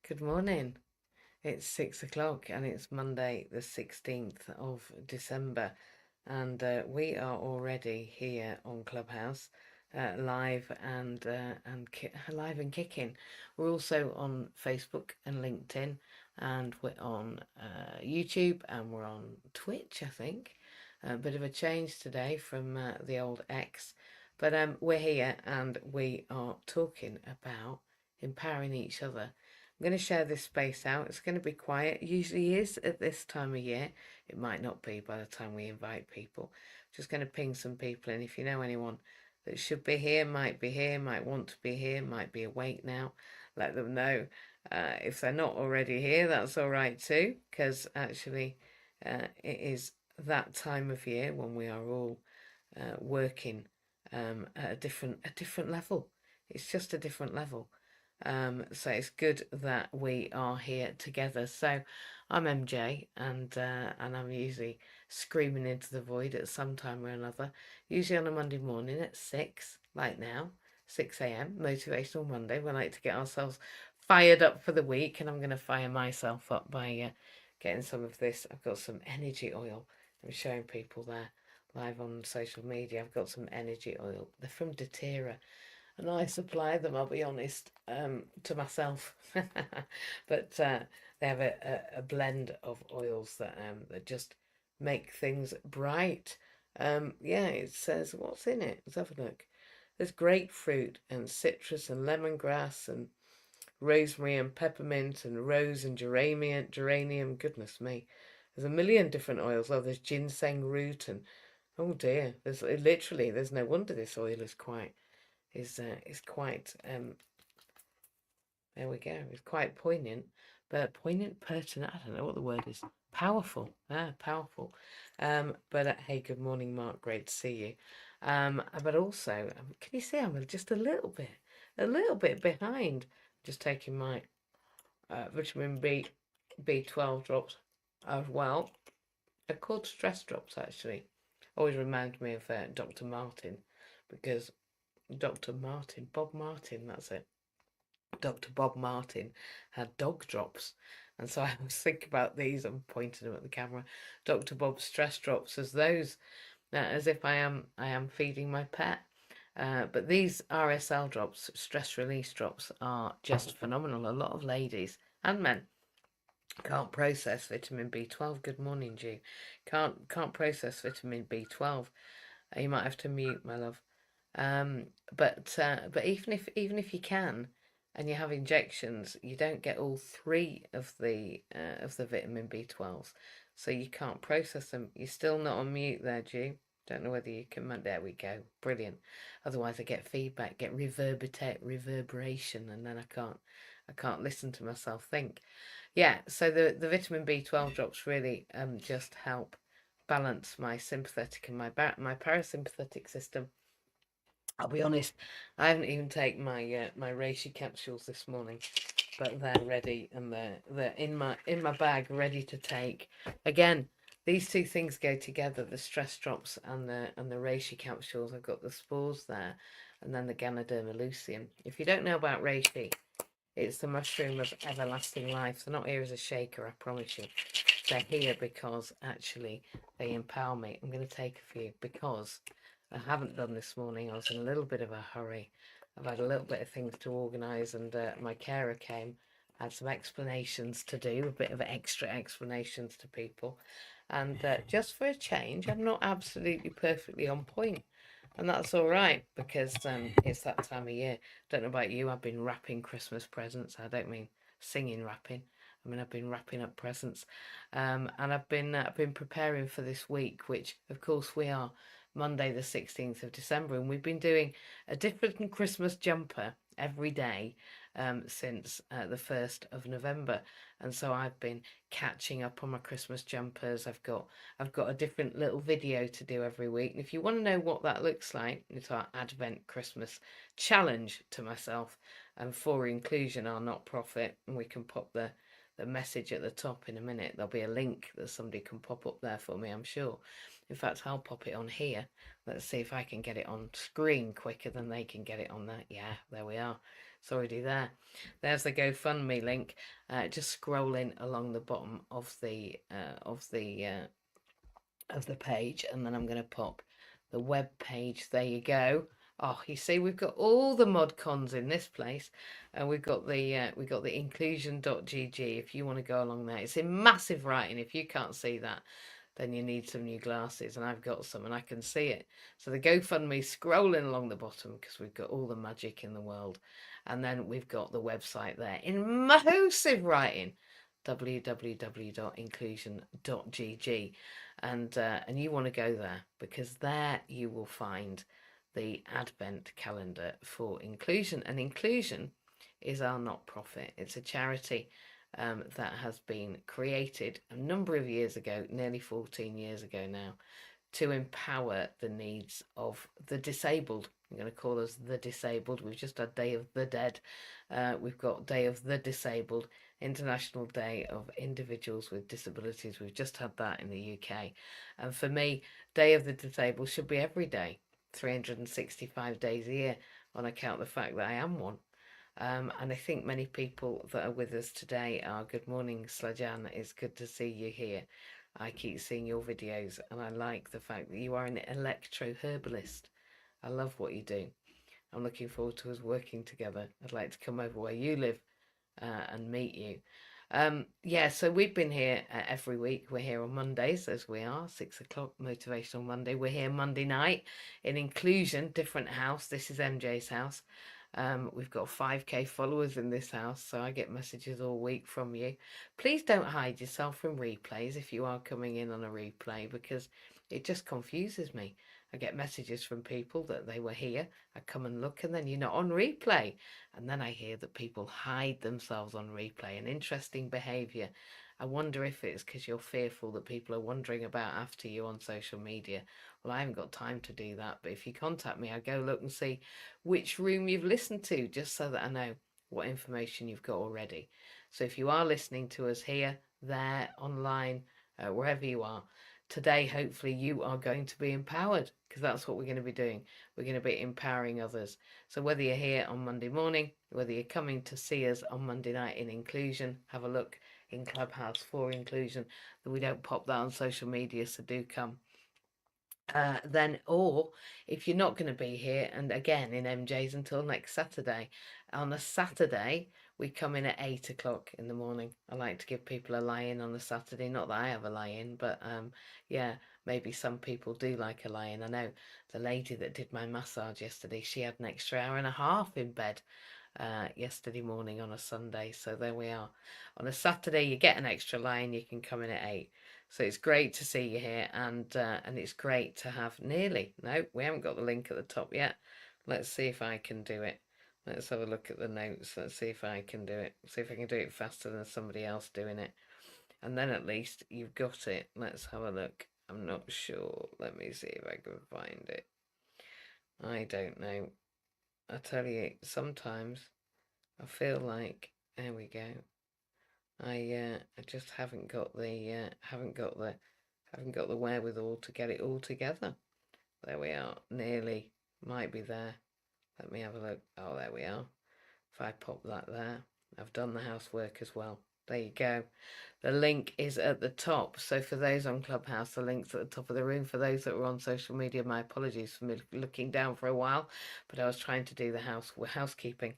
Good morning. It's 6 o'clock and it's Monday, the 16th of December, and we are already here on Clubhouse, live and live and kicking. We're also on Facebook and LinkedIn, and we're on YouTube and we're on Twitch, I think. A bit of a change today from the old X, but we're here and we are talking about empowering each other. I'm going to share this space out. It's going to be quiet. It usually is at this time of year. It might not be by the time we invite people. Just going to ping some people in. If you know anyone that should be here, might want to be here, might be awake now, let them know. If they're not already here, that's all right too, because actually it is that time of year when we are all working at a different level. It's just a different level. So it's good that we are here together. So I'm MJ, and I'm usually screaming into the void at some time or another. Usually on a Monday morning at 6, like now, 6 a.m. Motivational Monday. We like to get ourselves fired up for the week, and I'm going to fire myself up by getting some of this. I've got some energy oil. I'm showing people there live on social media. I've got some energy oil. They're from doTERRA, and I supply them, I'll be honest, to myself. But they have a blend of oils that just make things bright. Yeah, it says, what's in it? Let's have a look. There's grapefruit and citrus and lemongrass and rosemary and peppermint and rose and geranium. Goodness me. There's a million different oils. Oh, there's ginseng root and oh dear. There's no wonder this oil is quite there we go. It's quite poignant, but poignant, pertinent. I don't know what the word is. Powerful, powerful. But hey, good morning, Mark. Great to see you. But also, can you see I'm just a little bit behind. Just taking my vitamin B12 drops as well. They're called stress drops actually. Always remind me of Dr. Martin, because Bob Martin, that's it. Dr. Bob Martin had dog drops. And so I was thinking about these. I'm pointing them at the camera. Dr. Bob's stress drops as those, as if I am feeding my pet. But these RSL drops, stress release drops, are just phenomenal. A lot of ladies and men can't process vitamin B12. Good morning, G. Can't process vitamin B12. You might have to mute, my love. Um, but even if you can, and you have injections, you don't get all three of the vitamin B12s, so you can't process them. You're still not on mute there, Jew. Don't know whether you can. There we go. Brilliant. Otherwise, I get feedback, get reverberation, and then I can't listen to myself think. Yeah. So the vitamin B12 drops really just help balance my sympathetic and my parasympathetic system. I'll be honest, I haven't even taken my reishi capsules this morning, but they're ready and they're in my bag, ready to take. Again, these two things go together: the stress drops and the reishi capsules. I've got the spores there, and then the Ganoderma luteum. If you don't know about reishi, it's the mushroom of everlasting life. They're not here as a shaker, I promise you. They're here because actually they empower me. I'm going to take a few because I haven't done this morning. I was in a little bit of a hurry. I've had a little bit of things to organise, and my carer came, had some explanations to do, a bit of extra explanations to people. And just for a change, I'm not absolutely perfectly on point. And that's all right because it's that time of year. Don't know about you, I've been wrapping Christmas presents. I don't mean singing wrapping. I mean I've been wrapping up presents, and I've been preparing for this week, which of course we are Monday the 16th of December, and we've been doing a different Christmas jumper every day since the 1st of November. And so I've been catching up on my Christmas jumpers. I've got a different little video to do every week. And if you want to know what that looks like, it's our Advent Christmas challenge to myself and for Inclusion, our not profit. And we can pop the message at the top in a minute. There'll be a link that somebody can pop up there for me, I'm sure. In fact, I'll pop it on here. Let's see if I can get it on screen quicker than they can get it on that. Yeah, there we are. It's already there. There's the GoFundMe link. Just scrolling along the bottom of the page, and then I'm going to pop the web page. There you go. Oh, you see, we've got all the mod cons in this place, and we've got the inclusion.gg. If you want to go along there, it's in massive writing. If you can't see that, then you need some new glasses, and I've got some, and I can see it. So the GoFundMe scrolling along the bottom because we've got all the magic in the world, and then we've got the website there in massive writing, www.inclusion.gg, and you want to go there because there you will find the Advent calendar for Inclusion. And Inclusion is our not-profit. It's a charity that has been created a number of years ago, nearly 14 years ago now, to empower the needs of the disabled. I'm going to call us the disabled. We've just had Day of the Dead. We've got Day of the Disabled, International Day of Individuals with Disabilities. We've just had that in the UK. And for me, Day of the Disabled should be every day, 365 days a year, on account of the fact that I am one. And I think many people that are with us today are. Good morning, Slajan. It's good to see you here. I keep seeing your videos, and I like the fact that you are an electro-herbalist. I love what you do. I'm looking forward to us working together. I'd like to come over where you live and meet you. Yeah, so we've been here every week. We're here on Mondays, as we are, 6 o'clock, Motivational Monday. We're here Monday night in Inclusion, different house. This is MJ's house. We've got 5k followers in this house, so I get messages all week from you. Please don't hide yourself from replays if you are coming in on a replay, because it just confuses me. I get messages from people that they were here, I come and look, and then you're not on replay. And then I hear that people hide themselves on replay, an interesting behaviour. I wonder if it's because you're fearful that people are wondering about after you on social media. Well, I haven't got time to do that, but if you contact me, I go look and see which room you've listened to, just so that I know what information you've got already. So if you are listening to us here, there, online, wherever you are, today hopefully you are going to be empowered, because that's what we're going to be doing. We're going to be empowering others. So whether you're here on Monday morning, whether you're coming to see us on Monday night in Inclusion, have a look in Clubhouse for Inclusion. We don't pop that on social media, so do come. Then, or if you're not going to be here, and again in MJ's until next Saturday, on a Saturday we come in at 8 o'clock in the morning. I like to give people a lie-in on a Saturday. Not that I have a lie-in, but yeah, maybe some people do like a lie-in. I know the lady that did my massage yesterday, she had an extra hour and a half in bed yesterday morning on a Sunday. So there we are. On a Saturday you get an extra lie-in, you can come in at 8. So it's great to see you here, and it's great to have nearly. No, we haven't got the link at the top yet. Let's see if I can do it. Let's have a look at the notes. Let's see if I can do it. See if I can do it faster than somebody else doing it. And then at least you've got it. Let's have a look. I'm not sure. Let me see if I can find it. I don't know. I tell you, sometimes I feel like, there we go. I just haven't got the wherewithal to get it all together. There we are. Nearly. Might be there. Let me have a look. Oh, there we are. If I pop that there, I've done the housework as well. There you go. The link is at the top. So for those on Clubhouse, the link's at the top of the room. For those that were on social media, my apologies for me looking down for a while, but I was trying to do the housekeeping,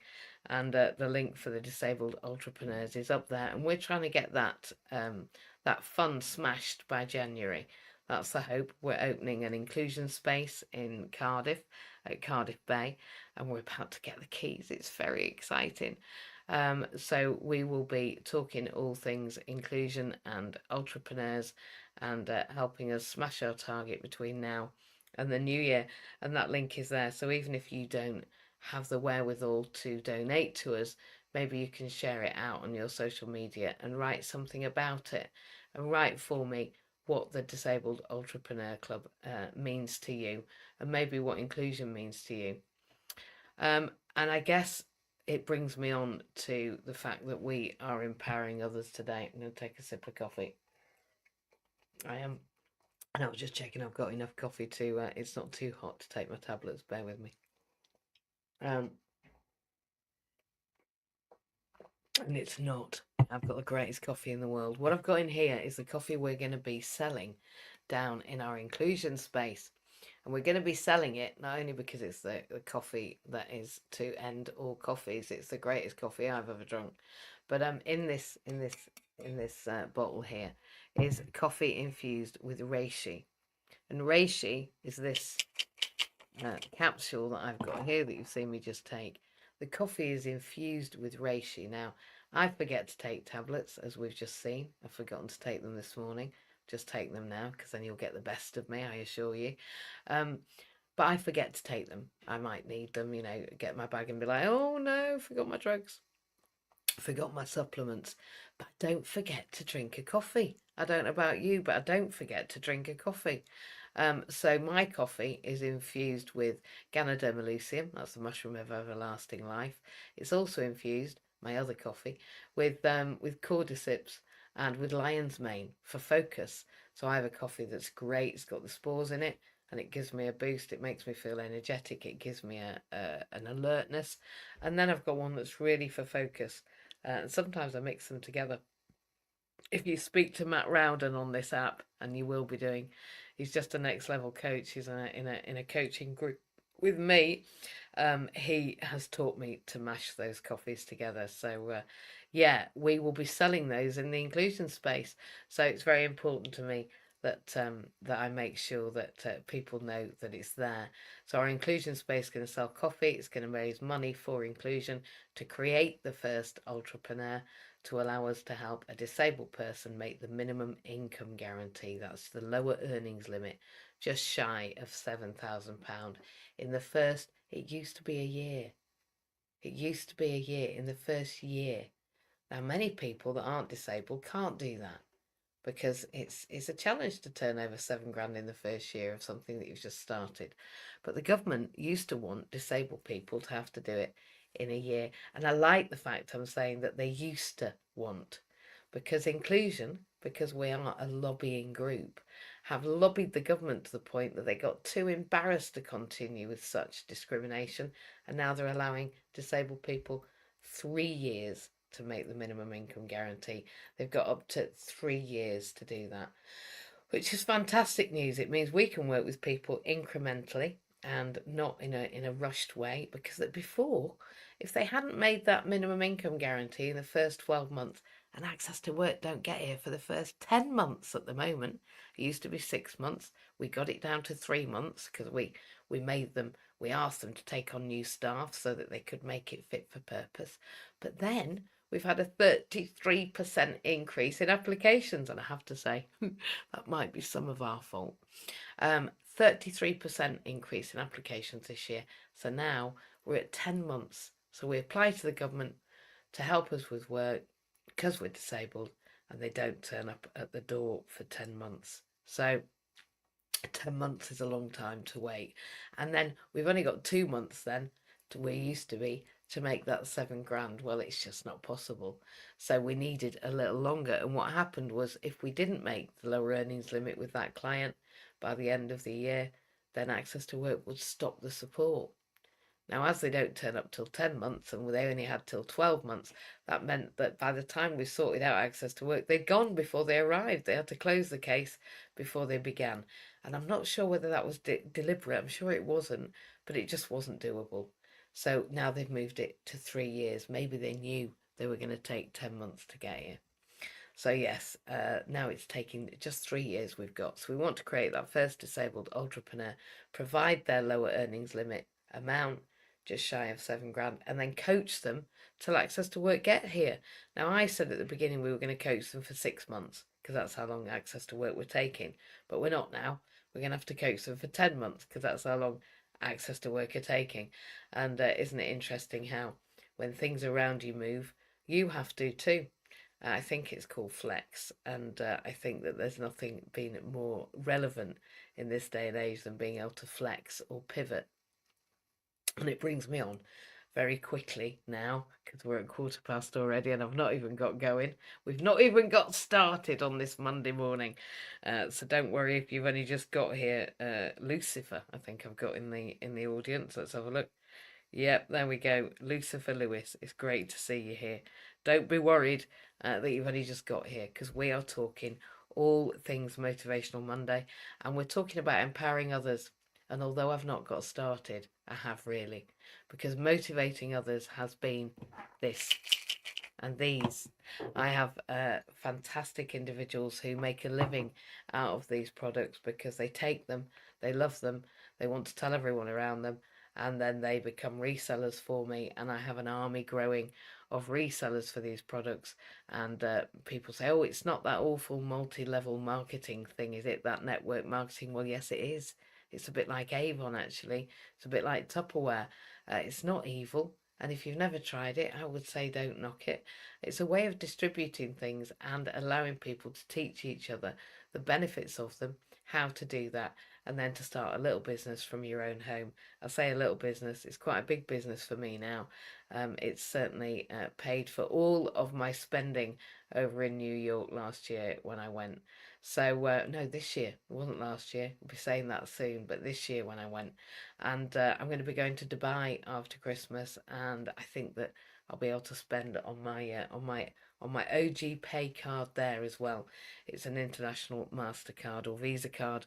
and the link for the disabled entrepreneurs is up there, and we're trying to get that that fund smashed by January. That's the hope. We're opening an inclusion space in Cardiff, at Cardiff Bay, and we're about to get the keys. It's very exciting. So we will be talking all things inclusion and entrepreneurs, and helping us smash our target between now and the new year. And that link is there. So even if you don't have the wherewithal to donate to us, maybe you can share it out on your social media and write something about it, and write for me what the Disabled Entrepreneur Club means to you, and maybe what inclusion means to you. And I guess it brings me on to the fact that we are empowering others today. I'm going to take a sip of coffee. I am, and I was just checking I've got enough coffee to, it's not too hot to take my tablets, bear with me. And it's not. I've got the greatest coffee in the world. What I've got in here is the coffee we're going to be selling down in our inclusion space. And we're going to be selling it not only because it's the coffee that is to end all coffees, it's the greatest coffee I've ever drunk, but in this bottle here is coffee infused with reishi, and reishi is this capsule that I've got here that you've seen me just take. The coffee is infused with reishi. Now, I forget to take tablets, as we've just seen. I've forgotten to take them this morning. Just take them now, because then you'll get the best of me, I assure you. Um, but I forget to take them. I might need them, get my bag and be like, oh no, forgot my drugs, forgot my supplements. But don't forget to drink a coffee. I don't know about you, but I don't forget to drink a coffee. So my coffee is infused with Ganoderma luteum, that's the mushroom of everlasting life. It's also infused, my other coffee, with cordyceps and with lion's mane for focus. So I have a coffee that's great. It's got the spores in it, and it gives me a boost. It makes me feel energetic. It gives me an alertness. And then I've got one that's really for focus. And sometimes I mix them together. If you speak to Matt Rowden on this app, and you will be doing, he's just a next level coach. He's in a coaching group with me. He has taught me to mash those coffees together. So yeah, we will be selling those in the inclusion space. So it's very important to me that I make sure that people know that it's there. So our inclusion space is going to sell coffee. It's going to raise money for inclusion to create the first entrepreneur, to allow us to help a disabled person make the minimum income guarantee. That's the lower earnings limit, just shy of £7,000. In the first, it used to be a year. It used to be a year in the first year. Now, many people that aren't disabled can't do that, because it's a challenge to turn over 7 grand in the first year of something that you've just started. But the government used to want disabled people to have to do it in a year. And I like the fact I'm saying that they used to want, because inclusion, because we are a lobbying group, have lobbied the government to the point that they got too embarrassed to continue with such discrimination, and now they're allowing disabled people 3 years to make the minimum income guarantee. They've got up to 3 years to do that, which is fantastic news. It means we can work with people incrementally and not in a rushed way, because that before, if they hadn't made that minimum income guarantee in the first 12 months, and access to work don't get here for the first 10 months at the moment. It used to be 6 months. We got it down to 3 months because we asked them to take on new staff so that they could make it fit for purpose. But then we've had a 33% increase in applications, and I have to say, that might be some of our fault. 33% increase in applications this year. So now we're at 10 months. So we apply to the government to help us with work because we're disabled, and they don't turn up at the door for 10 months. So 10 months is a long time to wait. And then we've only got 2 months then to where used to be to make that 7 grand. Well, it's just not possible. So we needed a little longer. And what happened was, if we didn't make the lower earnings limit with that client by the end of the year, then Access to Work would stop the support. Now, as they don't turn up till 10 months and they only had till 12 months, that meant that by the time we sorted out Access to Work, they'd gone before they arrived. They had to close the case before they began. And I'm not sure whether that was deliberate. I'm sure it wasn't, but it just wasn't doable. So now they've moved it to 3 years. Maybe they knew they were going to take 10 months to get here. So yes, now it's taking just 3 years we've got. So we want to create that first disabled entrepreneur, provide their lower earnings limit amount, just shy of 7 grand, and then coach them till Access to Work get here. Now, I said at the beginning we were going to coach them for 6 months, because that's how long Access to Work we're taking. But we're not now. We're going to have to coach them for 10 months, because that's how long Access to Work are taking. And isn't it interesting how when things around you move, you have to too. I think it's called Flex, and I think that there's nothing been more relevant in this day and age than being able to flex or pivot. And it brings me on very quickly now, because we're at 1:15 already and I've not even got going. We've not even got started on this Monday morning. So don't worry if you've only just got here. Lucifer, I think I've got in the audience. Let's have a look. Yep, there we go. Lucifer Lewis, it's great to see you here. Don't be worried that you've only just got here because we are talking all things Motivational Monday and we're talking about empowering others. And although I've not got started, I have really, because motivating others has been this and these. I have fantastic individuals who make a living out of these products because they take them, they love them, they want to tell everyone around them, and then they become resellers for me. And I have an army growing of resellers for these products. And people say, oh, it's not that awful multi level marketing thing, is it? That network marketing? Well, yes, it is. It's a bit like Avon, actually. It's a bit like Tupperware. It's not evil. And if you've never tried it, I would say don't knock it. It's a way of distributing things and allowing people to teach each other the benefits of them, how to do that, and then to start a little business from your own home. I say a little business, it's quite a big business for me now. It's certainly paid for all of my spending over in New York last year when I went. So, no, this year. It wasn't last year. We'll be saying that soon, but this year when I went. And I'm going to be going to Dubai after Christmas, and I think that I'll be able to spend on my OG Pay card there as well. It's an international Mastercard or Visa card,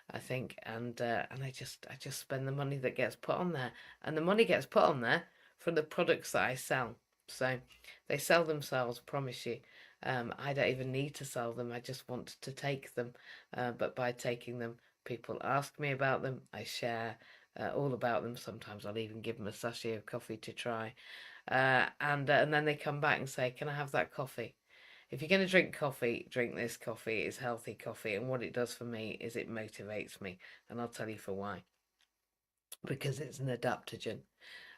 I think, and I just spend the money that gets put on there, and the money gets put on there from the products that I sell. So they sell themselves, promise you. I don't even need to sell them. I just want to take them. But by taking them, people ask me about them. I share all about them. Sometimes I'll even give them a sachet of coffee to try. And then they come back and say, "Can I have that coffee?" If you're going to drink coffee, drink this coffee. It's healthy coffee, and what it does for me is it motivates me, and I'll tell you for why. Because it's an adaptogen,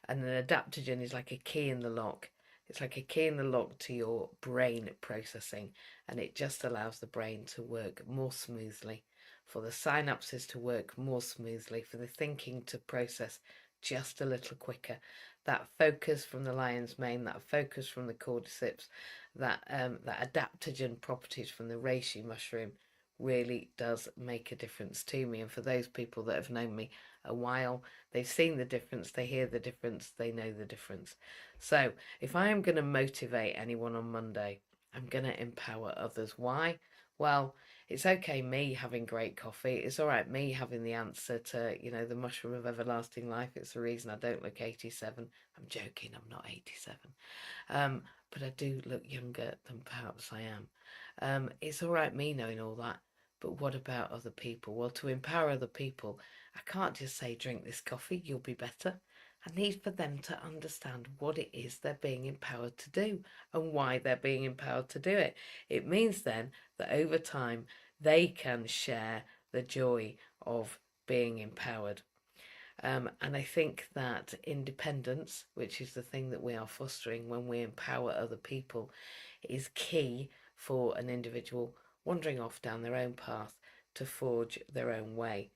and an adaptogen is like a key in the lock. It's like a key in the lock to your brain processing, and it just allows the brain to work more smoothly, for the synapses to work more smoothly, for the thinking to process just a little quicker. That focus from the lion's mane, that focus from the cordyceps, that adaptogen properties from the reishi mushroom really does make a difference to me. And for those people that have known me a while, they've seen the difference, they hear the difference, they know the difference. So if I am going to motivate anyone on Monday, I'm going to empower others. Why? Well, it's okay me having great coffee. It's all right me having the answer to, the mushroom of everlasting life. It's the reason I don't look 87. I'm joking, I'm not 87. But I do look younger than perhaps I am. It's all right me knowing all that. But what about other people? Well, to empower other people, I can't just say, drink this coffee, you'll be better. I need for them to understand what it is they're being empowered to do and why they're being empowered to do it. It means then that over time they can share the joy of being empowered. And I think that independence, which is the thing that we are fostering when we empower other people, is key for an individual wandering off down their own path to forge their own way.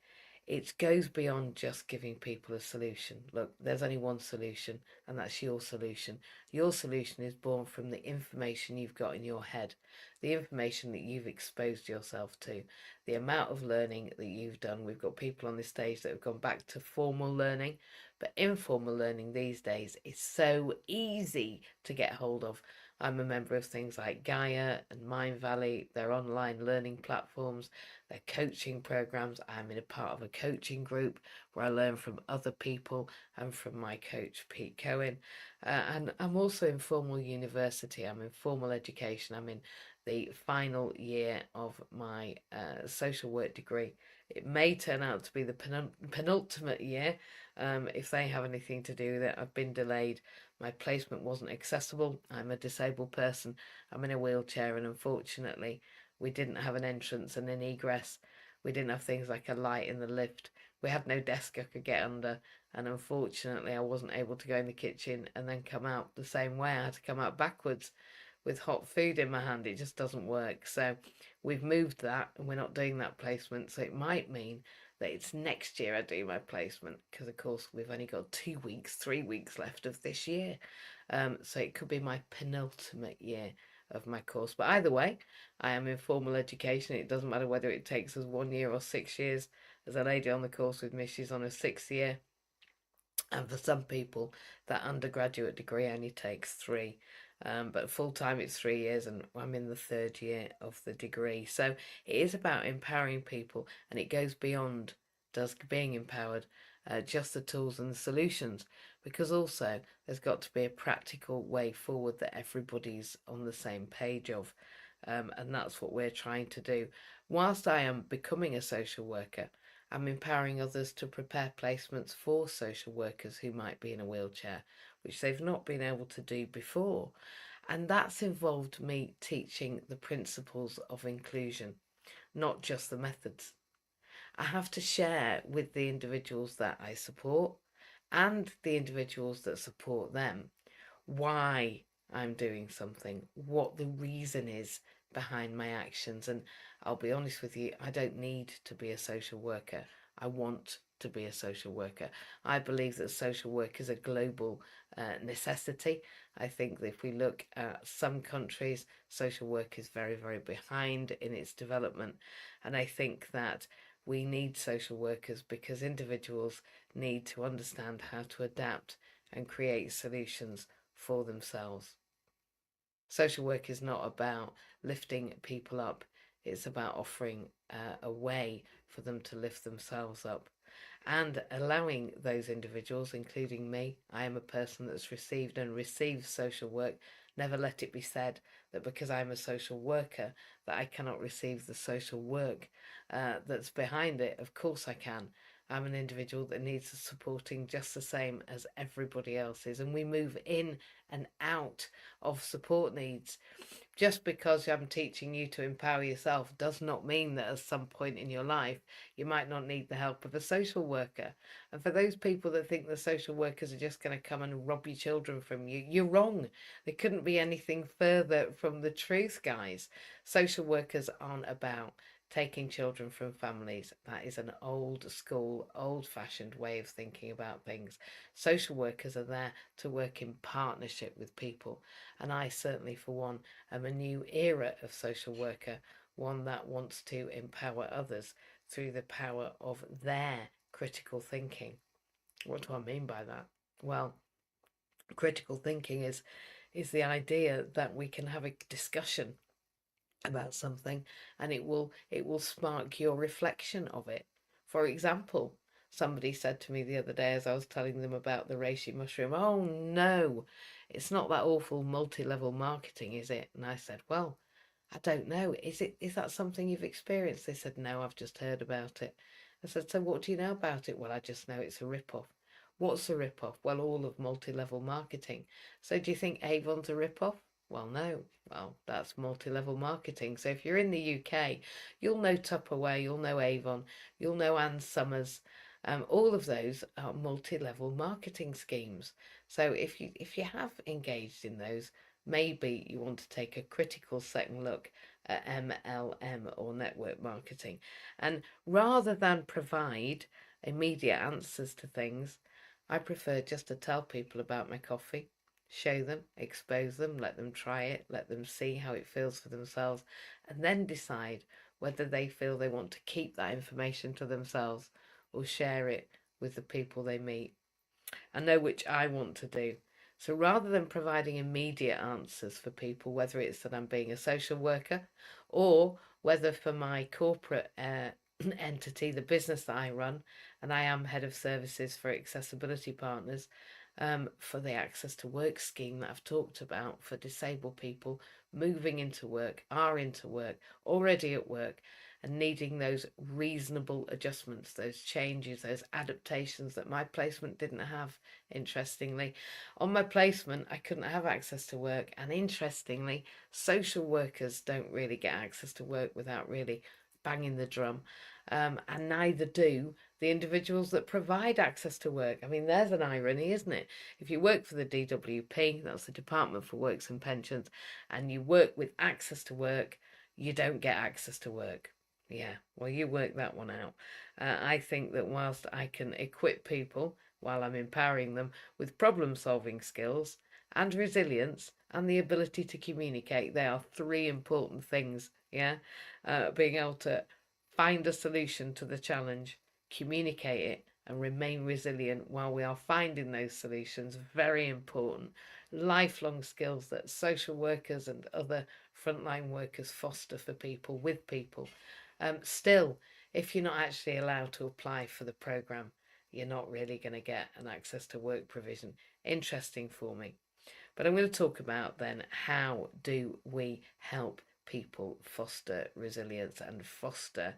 It goes beyond just giving people a solution. Look, there's only one solution, and that's your solution. Your solution is born from the information you've got in your head, the information that you've exposed yourself to, the amount of learning that you've done. We've got people on this stage that have gone back to formal learning, but informal learning these days is so easy to get hold of. I'm a member of things like Gaia and Mindvalley, their online learning platforms, their coaching programs. I'm in a part of a coaching group where I learn from other people and from my coach, Pete Cohen. And I'm also in formal university. I'm in formal education. I'm in the final year of my social work degree. It may turn out to be the penultimate year if they have anything to do with it. I've been delayed. My placement wasn't accessible. I'm a disabled person. I'm in a wheelchair, and unfortunately, we didn't have an entrance and an egress. We didn't have things like a light in the lift. We had no desk I could get under, and unfortunately, I wasn't able to go in the kitchen and then come out the same way. I had to come out backwards with hot food in my hand. It just doesn't work. So we've moved that, and we're not doing that placement. So it might mean that it's next year I do my placement, because of course we've only got 2 weeks, 3 weeks left of this year. So it could be my penultimate year of my course. But either way, I am in formal education. It doesn't matter whether it takes us 1 year or 6 years. There's a lady on the course with me, she's on her 6th year. And for some people, that undergraduate degree only takes three. But full time it's 3 years, and I'm in the third year of the degree. So it is about empowering people, and it goes beyond does being empowered, just the tools and the solutions, because also there's got to be a practical way forward that everybody's on the same page of. And that's what we're trying to do. Whilst I am becoming a social worker, I'm empowering others to prepare placements for social workers who might be in a wheelchair, which they've not been able to do before. And that's involved me teaching the principles of inclusion, not just the methods. I have to share with the individuals that I support and the individuals that support them why I'm doing something, what the reason is behind my actions. And I'll be honest with you, I don't need to be a social worker. I want to be a social worker. I believe that social work is a global necessity. I think that if we look at some countries, social work is very, very behind in its development. And I think that we need social workers because individuals need to understand how to adapt and create solutions for themselves. Social work is not about lifting people up, it's about offering a way for them to lift themselves up and allowing those individuals, including me. I am a person that's received and receives social work. Never let it be said that because I'm a social worker that I cannot receive the social work that's behind it. Of course I can. I'm an individual that needs supporting just the same as everybody else is, and we move in and out of support needs. Just because I'm teaching you to empower yourself does not mean that at some point in your life you might not need the help of a social worker. And for those people that think the social workers are just going to come and rob your children from you, you're wrong. There couldn't be anything further from the truth, guys. Social workers aren't about taking children from families. That is an old school, old fashioned way of thinking about things. Social workers are there to work in partnership with people. And I certainly, for one, am a new era of social worker, one that wants to empower others through the power of their critical thinking. What do I mean by that? Well, critical thinking is the idea that we can have a discussion about something and it will spark your reflection of it. For example, somebody said to me the other day as I was telling them about the reishi mushroom, "Oh no, it's not that awful multi-level marketing, is it?" And I said, "Well, I don't know. Is that something you've experienced?" They said, "No, I've just heard about it." I said, "So what do you know about it?" "Well, I just know it's a rip-off." "What's a rip-off?" "Well, all of multi-level marketing." "So do you think Avon's a rip-off?" "Well, no." "Well, that's multi-level marketing. So if you're in the UK, you'll know Tupperware, you'll know Avon, you'll know Ann Summers. All of those are multi-level marketing schemes. So if you have engaged in those, maybe you want to take a critical second look at MLM or network marketing. And rather than provide immediate answers to things, I prefer just to tell people about my coffee, show them, expose them, let them try it, let them see how it feels for themselves, and then decide whether they feel they want to keep that information to themselves or share it with the people they meet. I know which I want to do. So rather than providing immediate answers for people, whether it's that I'm being a social worker or whether for my corporate entity, the business that I run, and I am head of services for Accessibility Partners, for the Access to Work scheme that I've talked about for disabled people moving into work, are into work, already at work, and needing those reasonable adjustments, those changes, those adaptations that my placement didn't have, interestingly. On my placement, I couldn't have access to work, and interestingly, social workers don't really get access to work without really banging the drum, and neither do the individuals that provide access to work. I mean, there's an irony, isn't it? If you work for the DWP, that's the Department for Works and Pensions, and you work with access to work, you don't get access to work. Yeah, well, you work that one out. I think that whilst I can equip people while I'm empowering them with problem solving skills and resilience and the ability to communicate, they are three important things. Yeah, being able to find a solution to the challenge, communicate it, and remain resilient while we are finding those solutions. Very important lifelong skills that social workers and other frontline workers foster for people, with people. Still, if you're not actually allowed to apply for the programme, you're not really going to get an access to work provision. Interesting for me. But I'm going to talk about then, how do we help people foster resilience and foster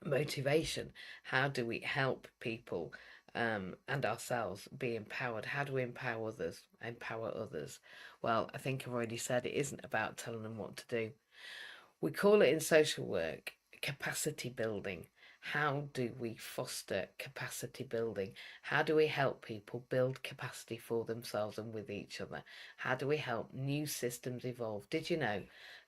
motivation? How do we help people and ourselves be empowered? How do we empower others? Empower others. Well, I think I've already said it isn't about telling them what to do. We call it in social work capacity building. How do we foster capacity building? How do we help people build capacity for themselves and with each other? How do we help new systems evolve? Did you know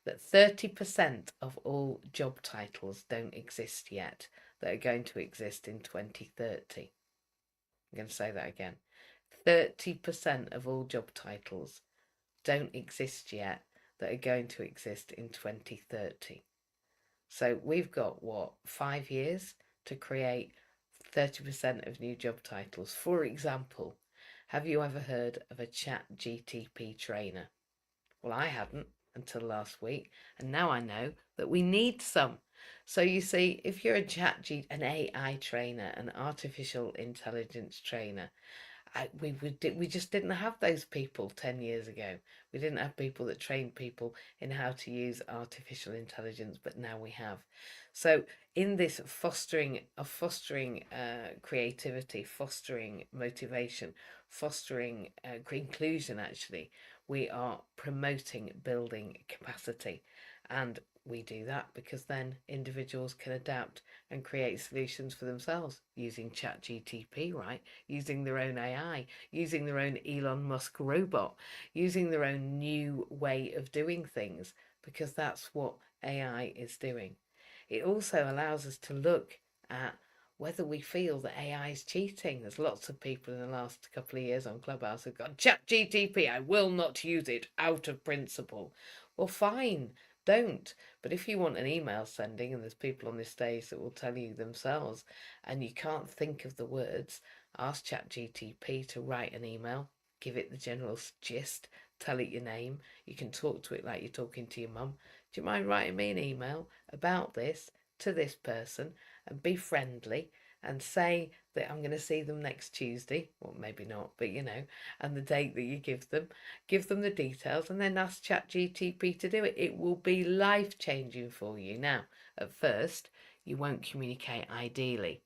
that 30% of all job titles don't exist yet, that are going to exist in 2030? I'm going to say that again. 30% of all job titles don't exist yet, that are going to exist in 2030. So we've got, what, 5 years to create 30% of new job titles. For example, have you ever heard of a ChatGTP trainer? Well, I hadn't until last week, and now I know that we need some. So you see, if you're an AI trainer, an artificial intelligence trainer, we just didn't have those people 10 years ago. We didn't have people that trained people in how to use artificial intelligence, but now we have. So in this fostering creativity, fostering motivation, fostering inclusion, actually, we are promoting building capacity. And we do that because then individuals can adapt and create solutions for themselves using ChatGTP, right? Using their own AI, using their own Elon Musk robot, using their own new way of doing things, because that's what AI is doing. It also allows us to look at whether we feel that AI is cheating. There's lots of people in the last couple of years on Clubhouse who've gone, ChatGTP, I will not use it out of principle. Well, fine, don't. But if you want an email sending, and there's people on this stage that will tell you themselves, and you can't think of the words, ask ChatGTP to write an email, give it the general gist, tell it your name. You can talk to it like you're talking to your mum. Do you mind writing me an email about this to this person, and be friendly and say that I'm going to see them next Tuesday, or maybe not, but and the date that you give them the details, and then ask ChatGTP to do it. It will be life-changing for you. Now, at first, you won't communicate ideally.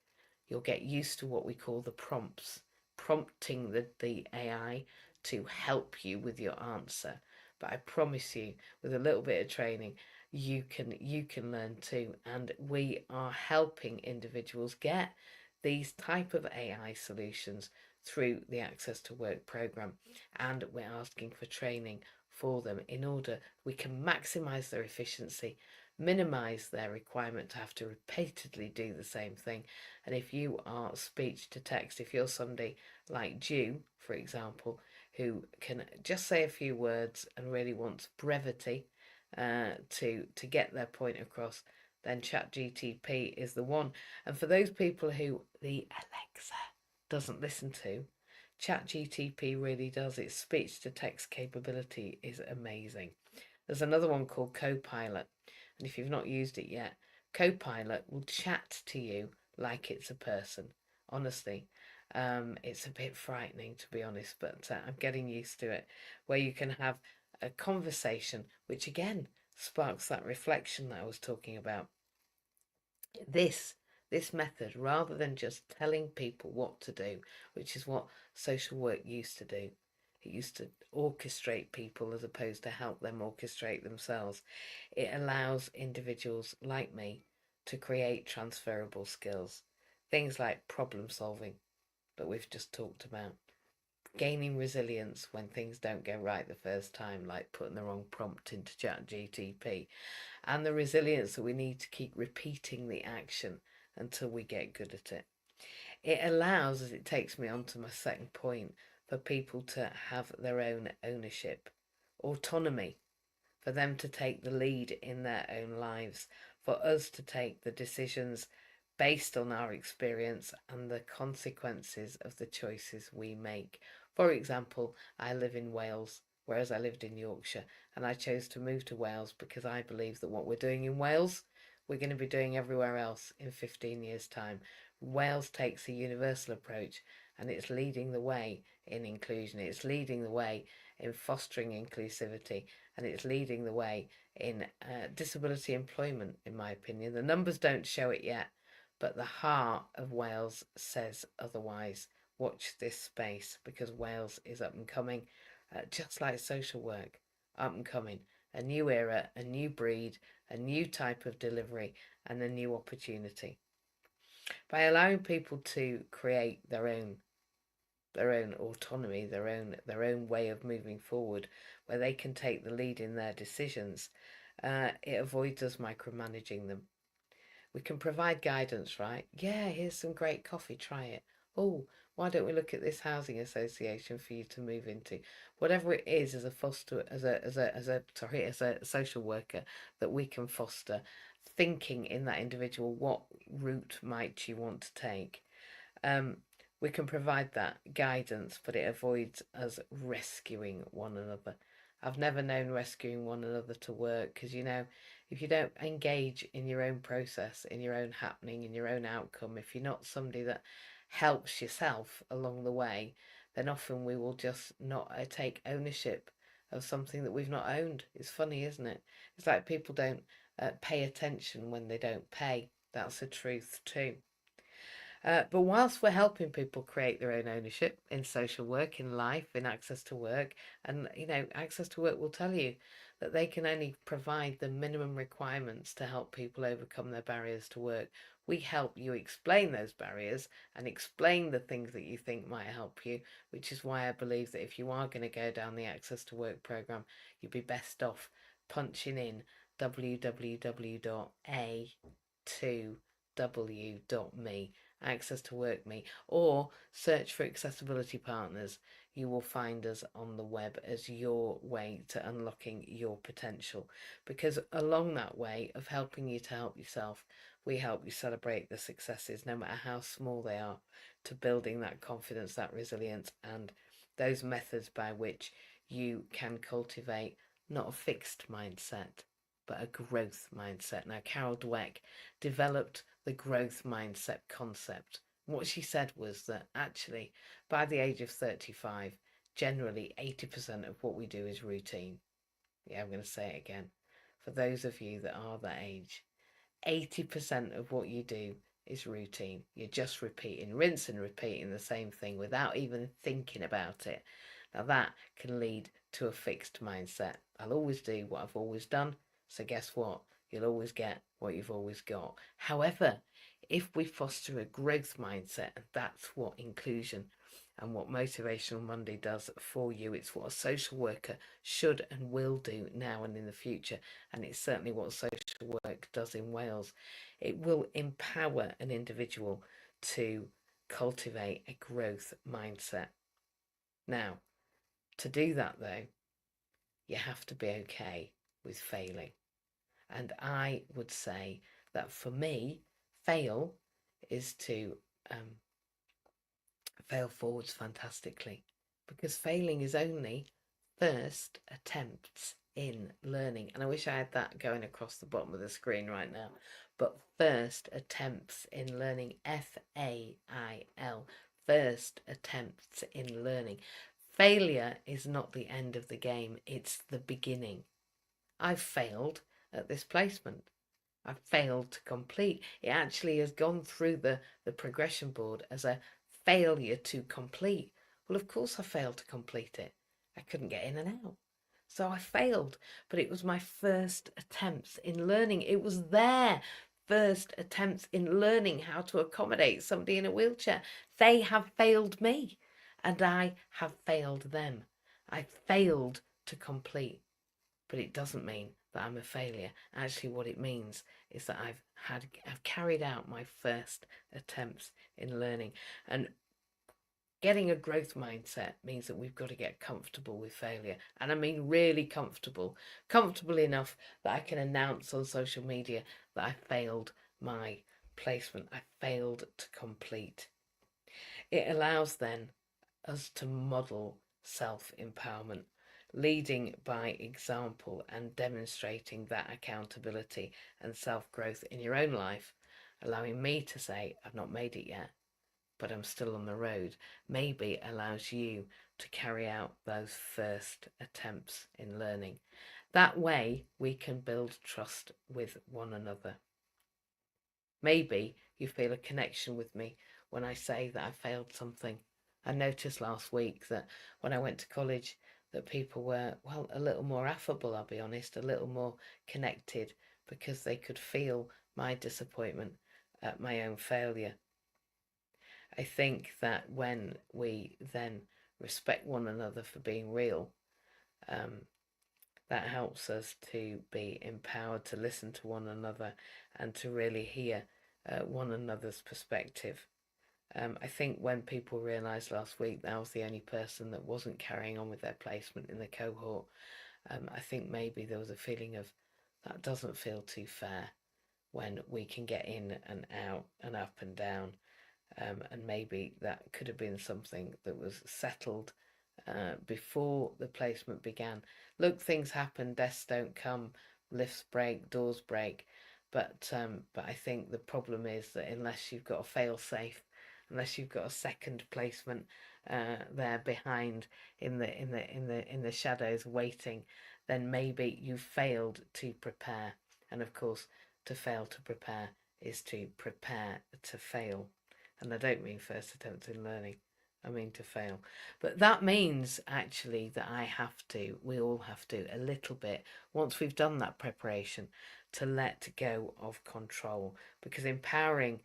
You'll get used to what we call the prompts, prompting the AI to help you with your answer. But I promise you, with a little bit of training, you can learn too. And we are helping individuals get these type of AI solutions through the Access to Work program, and we're asking for training for them in order we can maximize their efficiency, minimize their requirement to have to repeatedly do the same thing. And if you are speech to text, if you're somebody like Jew, for example, who can just say a few words and really wants brevity to get their point across, then ChatGTP is the one. And for those people who the Alexa doesn't listen to, ChatGTP really does. Its speech to text capability is amazing. There's another one called Copilot, and if you've not used it yet, Copilot will chat to you like it's a person. Honestly, it's a bit frightening, to be honest, but I'm getting used to it, where you can have a conversation, which again sparks that reflection that I was talking about. This method, rather than just telling people what to do, which is what social work used to do, it used to orchestrate people as opposed to help them orchestrate themselves. It allows individuals like me to create transferable skills, things like problem solving that we've just talked about, gaining resilience when things don't go right the first time, like putting the wrong prompt into ChatGTP, and the resilience that we need to keep repeating the action until we get good at it. It allows, as it takes me on to my second point, for people to have their own ownership, autonomy, for them to take the lead in their own lives, for us to take the decisions based on our experience and the consequences of the choices we make. For example, I live in Wales, whereas I lived in Yorkshire, and I chose to move to Wales because I believe that what we're doing in Wales, we're going to be doing everywhere else in 15 years' time. Wales takes a universal approach, and it's leading the way in inclusion, it's leading the way in fostering inclusivity, and it's leading the way in disability employment, in my opinion. The numbers don't show it yet, but the heart of Wales says otherwise. Watch this space, because Wales is up and coming, just like social work, up and coming. A new era, a new breed, a new type of delivery, and a new opportunity. By allowing people to create their own autonomy, their own way of moving forward, where they can take the lead in their decisions, it avoids us micromanaging them. We can provide guidance, right? Yeah, here's some great coffee, try it. Oh, why don't we look at this housing association for you to move into? Whatever it is, as a foster, as a social worker, that we can foster, thinking in that individual, what route might you want to take? Um, we can provide that guidance, but it avoids us rescuing one another. I've never known rescuing one another to work, because, if you don't engage in your own process, in your own happening, in your own outcome, if you're not somebody that helps yourself along the way, then often we will just not take ownership of something that we've not owned. It's funny, isn't it? It's like people don't pay attention when they don't pay. That's the truth too. But whilst we're helping people create their own ownership in social work, in life, in access to work, and access to work will tell you that they can only provide the minimum requirements to help people overcome their barriers to work. We help you explain those barriers and explain the things that you think might help you, which is why I believe that if you are going to go down the access to work program, you'd be best off punching in www.a2w.me, access to work me, or search for accessibility partners. You will find us on the web as your way to unlocking your potential, because along that way of helping you to help yourself, we help you celebrate the successes, no matter how small they are, to building that confidence, that resilience, and those methods by which you can cultivate not a fixed mindset, but a growth mindset. Now, Carol Dweck developed the growth mindset concept. What she said was that actually, by the age of 35, generally 80% of what we do is routine. Yeah, I'm going to say it again. For those of you that are that age, 80% of what you do is routine. You're just repeating, rinse and repeating the same thing without even thinking about it. Now, that can lead to a fixed mindset. I'll always do what I've always done. So, guess what? You'll always get what you've always got. However, if we foster a growth mindset, and that's what inclusion and what Motivational Monday does for you, it's what a social worker should and will do now and in the future. And it's certainly what social work does in Wales. It will empower an individual to cultivate a growth mindset. Now, to do that, though, you have to be okay with failing. And I would say that for me, fail is to fail forwards fantastically, because failing is only first attempts in learning. And I wish I had that going across the bottom of the screen right now. But first attempts in learning, FAIL, first attempts in learning. Failure is not the end of the game, it's the beginning. I've failed at this placement. I've failed to complete. It actually has gone through the progression board as a failure to complete. Well, of course I failed to complete it. I couldn't get in and out. So I failed, but it was my first attempts in learning. It was their first attempts in learning how to accommodate somebody in a wheelchair. They have failed me, and I have failed them. I failed to complete, but it doesn't mean that I'm a failure. Actually, what it means is that I've carried out my first attempts in learning. And getting a growth mindset means that we've got to get comfortable with failure. And I mean really comfortable enough that I can announce on social media that I failed my placement I failed to complete. It allows then us to model self-empowerment, leading by example and demonstrating that accountability and self-growth in your own life, allowing me to say, I've not made it yet, but I'm still on the road, maybe allows you to carry out those first attempts in learning. That way, we can build trust with one another. Maybe you feel a connection with me when I say that I failed something. I noticed last week that when I went to college, that people were, well, a little more affable, I'll be honest, a little more connected because they could feel my disappointment at my own failure. I think that when we then respect one another for being real, that helps us to be empowered to listen to one another and to really hear one another's perspective. I think when people realised last week that I was the only person that wasn't carrying on with their placement in the cohort, I think maybe there was a feeling of that doesn't feel too fair when we can get in and out and up and down. And maybe that could have been something that was settled before the placement began. Look, things happen, desks don't come, lifts break, doors break, but I think the problem is that unless you've got a fail safe, unless you've got a second placement there behind in the shadows waiting, then maybe you failed to prepare. And of course, to fail to prepare is to prepare to fail. And I don't mean first attempt in learning, I mean to fail. But that means actually that we all have to, a little bit, once we've done that preparation, to let go of control. Because empowering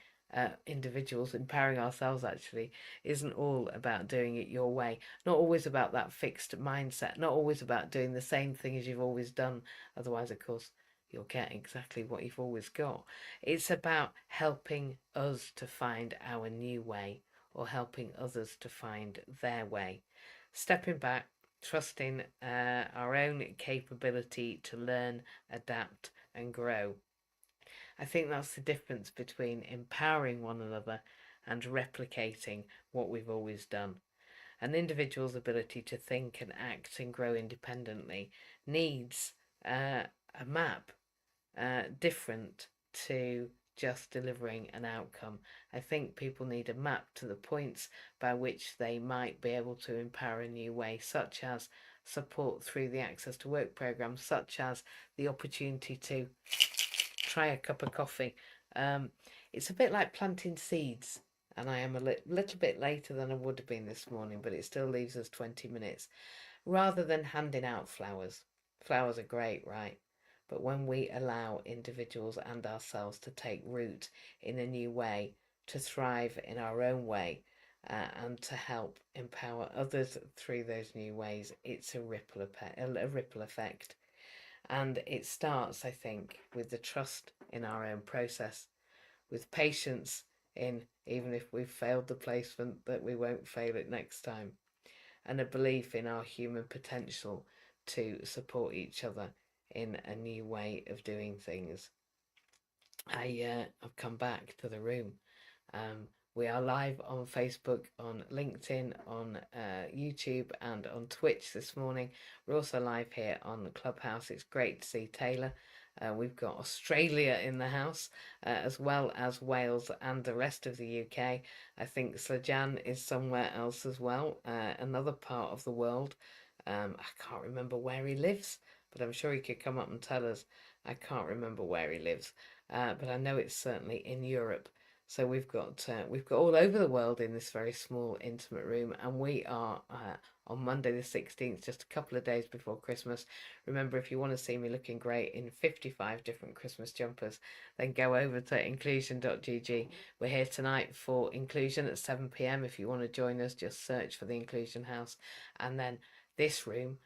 individuals, empowering ourselves actually, isn't all about doing it your way. Not always about that fixed mindset, not always about doing the same thing as you've always done. Otherwise, of course, you'll get exactly what you've always got. It's about helping us to find our new way or helping others to find their way. Stepping back, trusting our own capability to learn, adapt, and grow. I think that's the difference between empowering one another and replicating what we've always done. An individual's ability to think and act and grow independently needs a map different to just delivering an outcome. I think people need a map to the points by which they might be able to empower a new way, such as support through the Access to Work programme, such as the opportunity to try a cup of coffee. It's a bit like planting seeds, and I am a little bit later than I would have been this morning, but it still leaves us 20 minutes. Rather than handing out flowers, flowers are great, right? But when we allow individuals and ourselves to take root in a new way, to thrive in our own way, and to help empower others through those new ways, it's a ripple effect. And it starts, I think, with the trust in our own process, with patience in, even if we've failed the placement, that we won't fail it next time, and a belief in our human potential to support each other in a new way of doing things. I've come back to the room. We are live on Facebook, on LinkedIn, on YouTube, and on Twitch this morning. We're also live here on Clubhouse. It's great to see Taylor. We've got Australia in the house, as well as Wales and the rest of the UK. I think Slajan is somewhere else as well, another part of the world. I can't remember where he lives, but I'm sure he could come up and tell us. I can't remember where he lives, but I know it's certainly in Europe. So we've got all over the world in this very small, intimate room, and we are on Monday the 16th, just a couple of days before Christmas. Remember, if you want to see me looking great in 55 different Christmas jumpers, then go over to inclusion.gg. We're here tonight for Inclusion at 7 p.m. If you want to join us, just search for the Inclusion House, and then this room,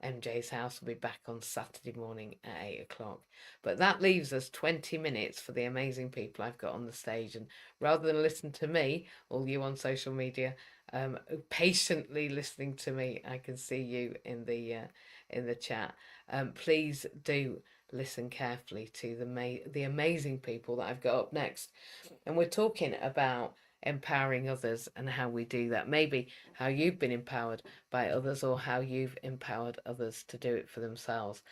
MJ's house, will be back on Saturday morning at 8 o'clock. But that leaves us 20 minutes for the amazing people I've got on the stage. And rather than listen to me, all you on social media, patiently listening to me, I can see you in the chat. Please do listen carefully to the amazing people that I've got up next. And we're talking about empowering others and how we do that. Maybe how you've been empowered by others or how you've empowered others to do it for themselves.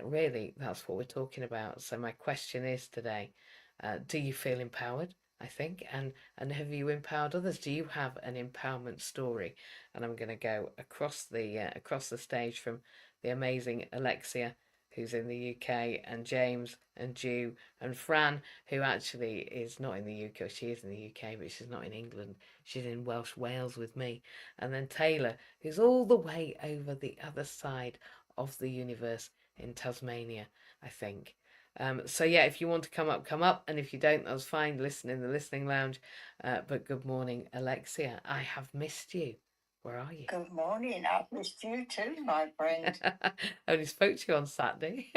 Really, that's what we're talking about. So my question is today, do you feel empowered? I think, and have you empowered others? Do you have an empowerment story? And I'm going to go across the stage from the amazing Alexia, who's in the UK, and James and Jew and Fran, who actually is not in the UK. She is in the UK, but she's not in England. She's in Welsh Wales with me. And then Taylor, who's all the way over the other side of the universe in Tasmania, I think. So yeah, if you want to come up, come up, and if you don't, that's fine. Listen in the listening lounge. But good morning, Alexia. I have missed you. Where are you? Good morning. I've missed you too, my friend. I only spoke to you on Saturday.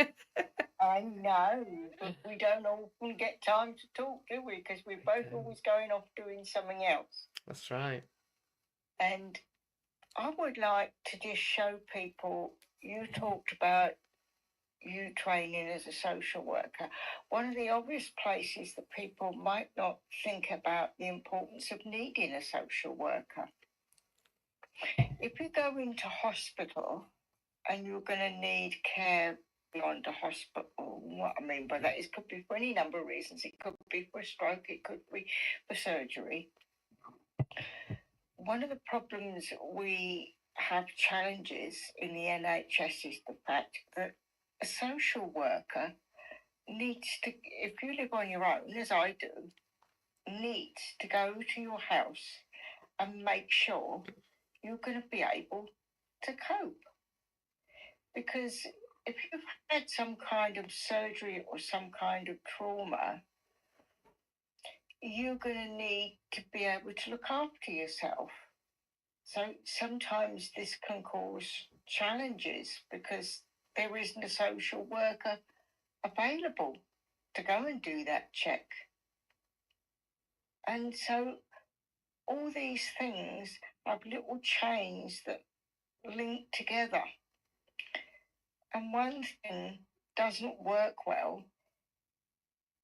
I know, but we don't often get time to talk, do we? Because we're both always going off doing something else. That's right. And I would like to just show people, you talked about you training as a social worker. One of the obvious places that people might not think about the importance of needing a social worker. If you go into hospital and you're going to need care beyond a hospital, what I mean by that is, could be for any number of reasons. It could be for a stroke, it could be for surgery. One of the problems we have challenges in the NHS is the fact that a social worker needs to, if you live on your own, as I do, needs to go to your house and make sure you're going to be able to cope. Because if you've had some kind of surgery or some kind of trauma, you're going to need to be able to look after yourself. So sometimes this can cause challenges because there isn't a social worker available to go and do that check. And so all these things have little chains that link together. And one thing doesn't work well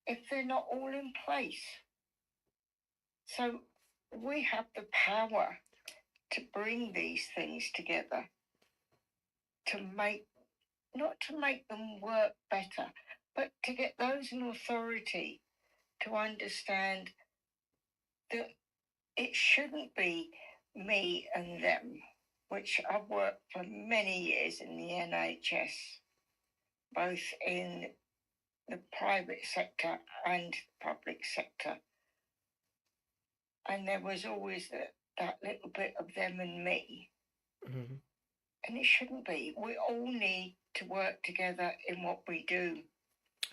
if they're not all in place. So we have the power to bring these things together, to make, not to make them work better, but to get those in authority to understand that it shouldn't be me and them, which I've worked for many years in the NHS, both in the private sector and public sector. And there was always that little bit of them and me. Mm-hmm. And it shouldn't be. We all need to work together in what we do.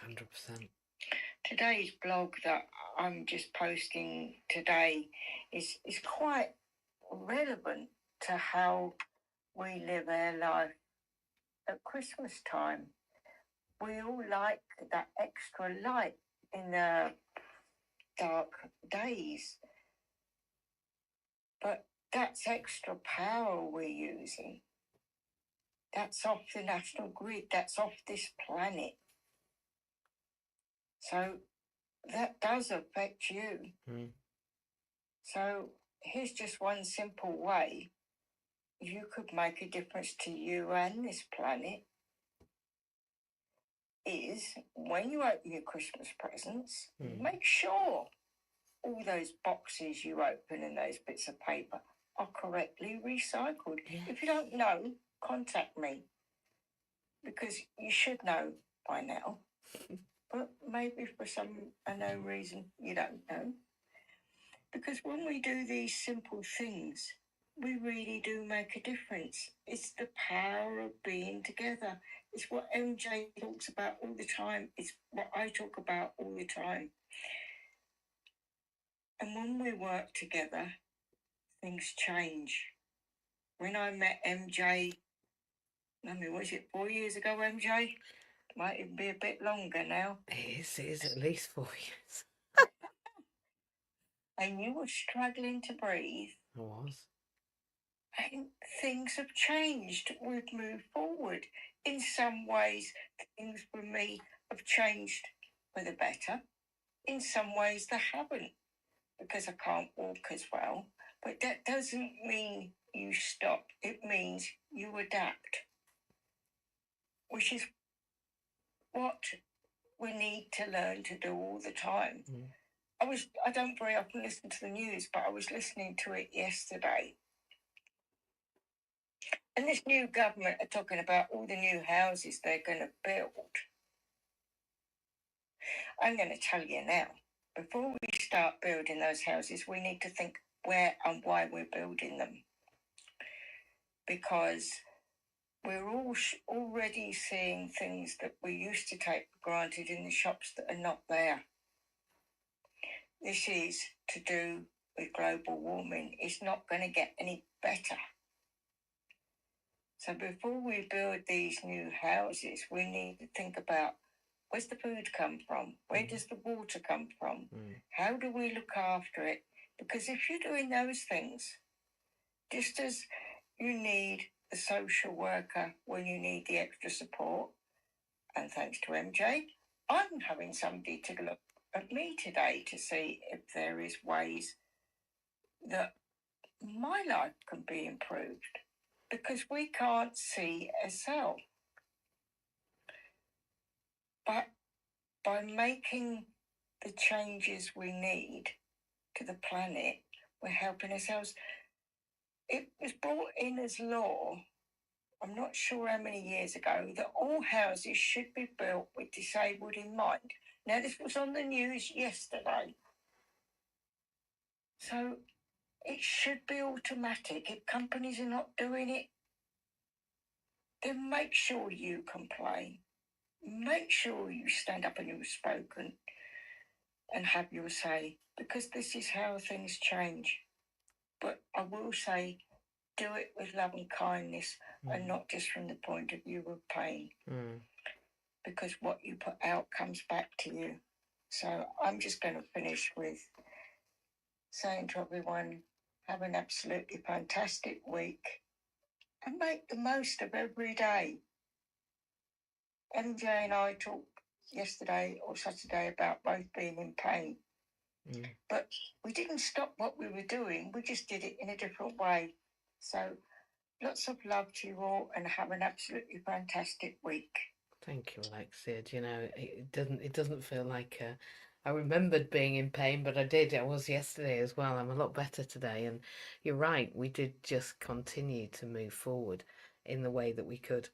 100%. Today's blog that I'm just posting today is quite relevant to how we live our life at Christmas time. We all like that extra light in the dark days. But that's extra power we're using. That's off the national grid. That's off this planet. So that does affect you. Mm. So here's just one simple way you could make a difference to you and this planet is when you open your Christmas presents, make sure all those boxes you open and those bits of paper are correctly recycled. Yeah. If you don't know, contact me, because you should know by now, but maybe for some unknown reason you don't know. Because when we do these simple things, we really do make a difference. It's the power of being together. It's what MJ talks about all the time. It's what I talk about all the time. And when we work together, things change. When I met MJ, I mean, was it 4 years ago, MJ? Might even be a bit longer now. It is at least 4 years. And you were struggling to breathe. I was. and things have changed. We've moved forward. In some ways, things for me have changed for the better. In some ways, they haven't, because I can't walk as well. But that doesn't mean you stop. It means you adapt, which is what we need to learn to do all the time. I don't very often listen to the news, but I was listening to it yesterday. And this new government are talking about all the new houses they're going to build. I'm going to tell you now, before we start building those houses, we need to think where and why we're building them. Because we're all already seeing things that we used to take for granted in the shops that are not there. This is to do with global warming. It's not going to get any better. So before we build these new houses, we need to think about, where's the food come from? Where does the water come from? How do we look after it? Because if you're doing those things, just as you need a social worker when you need the extra support, and thanks to MJ, I'm having somebody to look at me today to see if there is ways that my life can be improved, because we can't see ourselves. But by making the changes we need to the planet, we're helping ourselves. It was brought in as law, I'm not sure how many years ago, that all houses should be built with disabled in mind. Now, this was on the news yesterday. So it should be automatic. If companies are not doing it, then make sure you complain. Make sure you stand up and you've spoken and have your say, because this is how things change. But I will say, do it with love and kindness, and not just from the point of view of pain. Because what you put out comes back to you. So I'm just going to finish with saying to everyone, have an absolutely fantastic week and make the most of every day. MJ and I talked yesterday or Saturday about both being in pain. But we didn't stop what we were doing. We just did it in a different way. So lots of love to you all, and have an absolutely fantastic week. Thank you, Alexia. Do you know, it doesn't feel like I remembered being in pain, but I did. I was yesterday as well. I'm a lot better today. And you're right, we did just continue to move forward in the way that we could.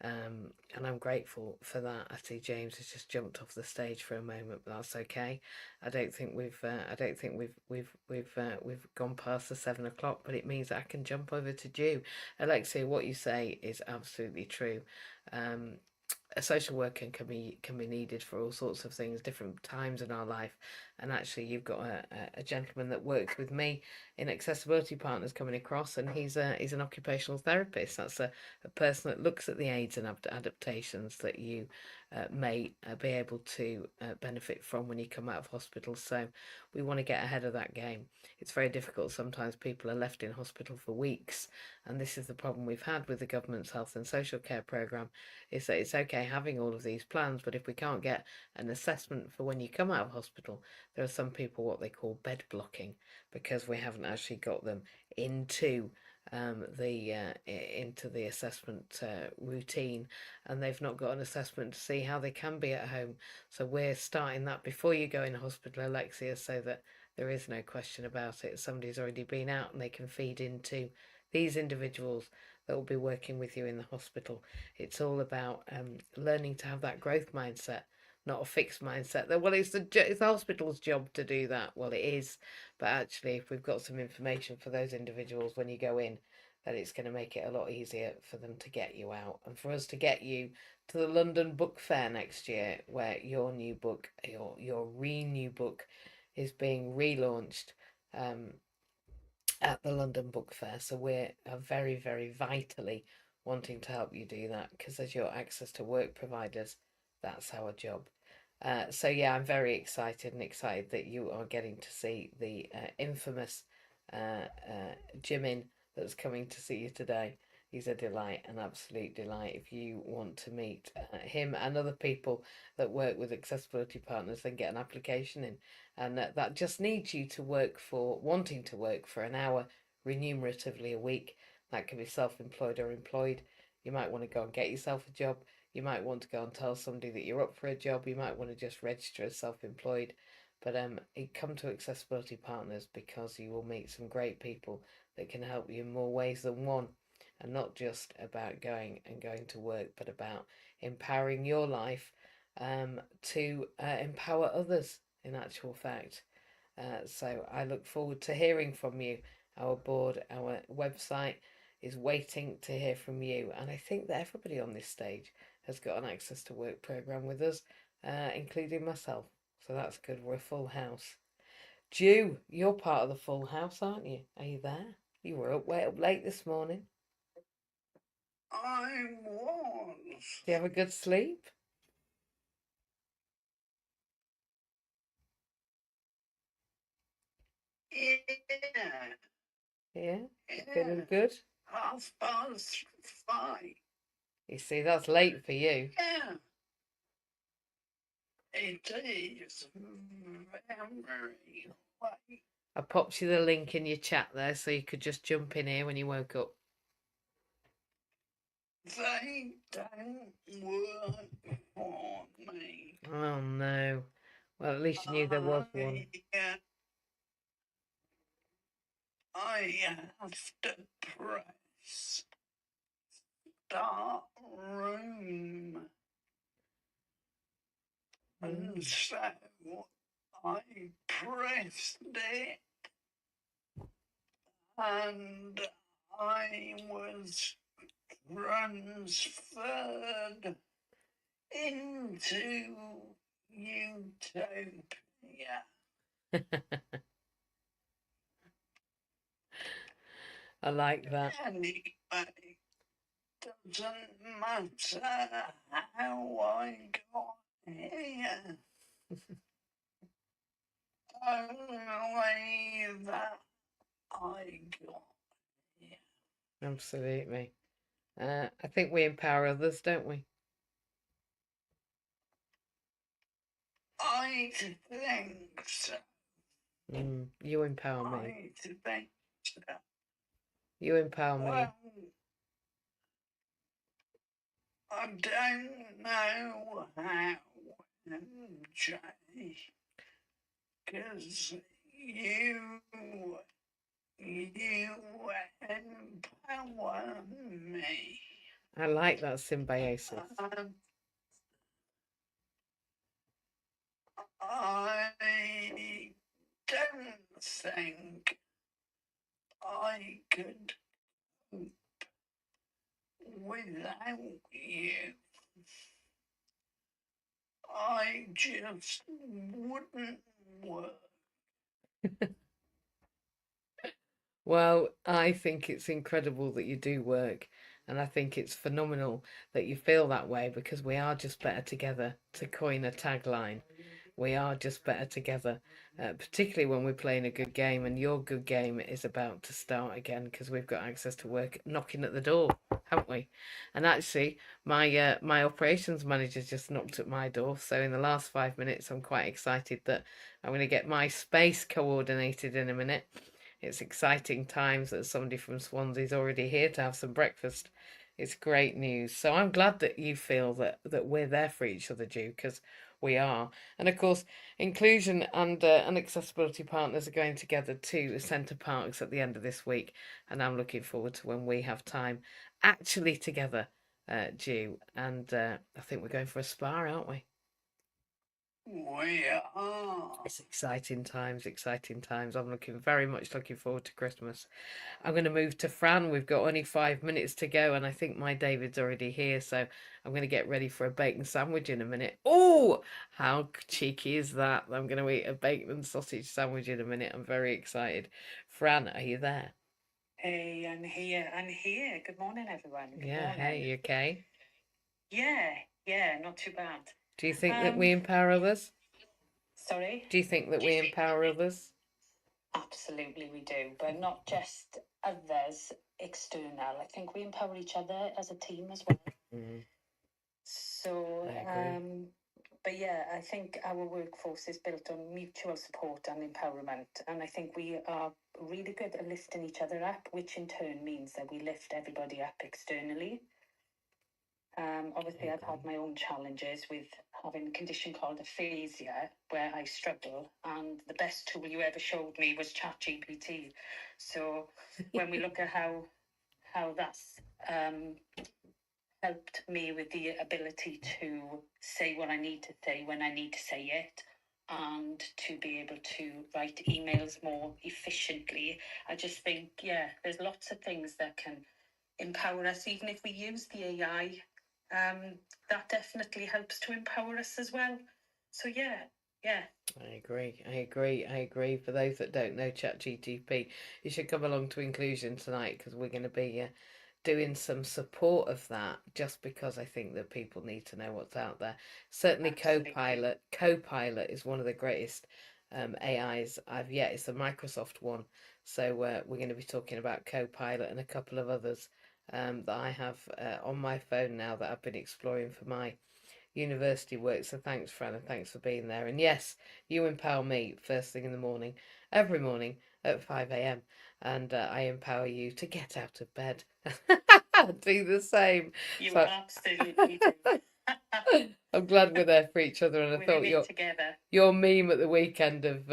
And I'm grateful for that. I see James has just jumped off the stage for a moment, but that's okay. I don't think we've gone past the 7 o'clock, but it means that I can jump over to Jew. Alexia, what you say is absolutely true. A social worker can be needed for all sorts of things, different times in our life. And actually, you've got a gentleman that works with me in Accessibility Partners coming across, and he's an occupational therapist. That's a person that looks at the aids and adaptations that you may be able to benefit from when you come out of hospital. So we want to get ahead of that game. It's very difficult. Sometimes people are left in hospital for weeks, and this is the problem we've had with the government's health and social care programme, is that it's okay having all of these plans, but if we can't get an assessment for when you come out of hospital, there are some people what they call bed blocking, because we haven't actually got them into the assessment routine, and they've not got an assessment to see how they can be at home. So we're starting that before you go in hospital, Alexia, so that there is no question about it. Somebody's already been out and they can feed into these individuals that will be working with you in the hospital. It's all about learning to have that growth mindset, not a fixed mindset that, well, it's the hospital's job to do that. Well, it is, but actually, if we've got some information for those individuals when you go in, then it's going to make it a lot easier for them to get you out, and for us to get you to the London Book Fair next year, where your new book, your new book, is being relaunched at the London Book Fair. So we're very, very vitally wanting to help you do that, because as your access to work providers, that's our job. So yeah, I'm very excited that you are getting to see the infamous Jimin that's coming to see you today. He's a delight, an absolute delight. If you want to meet him and other people that work with accessibility partners, then get an application in. And that just needs you to wanting to work for an hour remuneratively a week. That can be self-employed or employed. You might want to go and get yourself a job. You might want to go and tell somebody that you're up for a job. You might want to just register as self-employed. But come to Accessibility Partners because you will meet some great people that can help you in more ways than one, and not just about going to work, but about empowering your life to empower others. In actual fact, so I look forward to hearing from you. Our board, our website is waiting to hear from you, and I think that everybody on this stage has got an Access to Work program with us, including myself. So that's good. We're a full house. Jew, you're part of the full house, aren't you? Are you there? You were way up late this morning. I was. Do you have a good sleep? Yeah. Yeah? Feeling good? 5:30. You see, that's late for you. Yeah. It is very late. I popped you the link in your chat there so you could just jump in here when you woke up. They don't work for me. Oh no. Well, at least you knew there was one. I have to press start room. And so I pressed it and I was transferred into Utopia. I like that. Anyway, doesn't matter how I got here. Only that I got here. Absolutely. I think we empower others, don't we? I think so. You empower me. I think so. You empower me. Well, I don't know how, MJ, because you empower me. I like that symbiosis. I don't think I could cope without you. I just wouldn't work. Well, I think it's incredible that you do work, and I think it's phenomenal that you feel that way because we are just better together, to coin a tagline. We are just better together, particularly when we're playing a good game, and your good game is about to start again because we've got Access to Work knocking at the door, haven't we? And actually, my operations manager just knocked at my door, so in the last 5 minutes, I'm quite excited that I'm going to get my space coordinated in a minute. It's exciting times that somebody from Swansea's already here to have some breakfast. It's great news. So I'm glad that you feel that we're there for each other, Jew, because we are. And of course, inclusion and accessibility partners are going together to Centre Parks at the end of this week. And I'm looking forward to when we have time actually together, Jew. And I think we're going for a spa, aren't we? We are. It's exciting times, exciting times. I'm very much looking forward to Christmas. I'm going to move to Fran. We've got only 5 minutes to go, and I think my David's already here, so I'm going to get ready for a bacon sandwich in a minute. Oh, how cheeky is that? I'm going to eat a bacon and sausage sandwich in a minute. I'm very excited. Fran, are you there? Hey, I'm here. I'm here. Good morning, everyone. Good Yeah, morning. hey, you okay? Yeah, not too bad. Do you think that we empower others? Sorry? Do you think that we empower others? Absolutely, we do, but not just others, external. I think we empower each other as a team as well. Mm, So, I agree. but yeah, I think our workforce is built on mutual support and empowerment. And I think we are really good at lifting each other up, which in turn means that we lift everybody up externally. Obviously, I've had my own challenges with having a condition called aphasia, where I struggle, and the best tool you ever showed me was ChatGPT. So when we look at how that's helped me with the ability to say what I need to say when I need to say it, and to be able to write emails more efficiently. I just think, yeah, there's lots of things that can empower us, even if we use the AI. That definitely helps to empower us as well. So yeah. I agree. For those that don't know ChatGPT, you should come along to Inclusion tonight because we're going to be doing some support of that, just because I think that people need to know what's out there. Certainly Absolutely. Copilot is one of the greatest AIs it's a Microsoft one. So we're going to be talking about Copilot and a couple of others that I have on my phone now that I've been exploring for my university work. So thanks, Fran, and thanks for being there. And yes, you empower me first thing in the morning, every morning at 5 a.m. And I empower you to get out of bed. Do the same. You absolutely do. I'm glad we're there for each other, and I We're thought in it together. your meme at the weekend of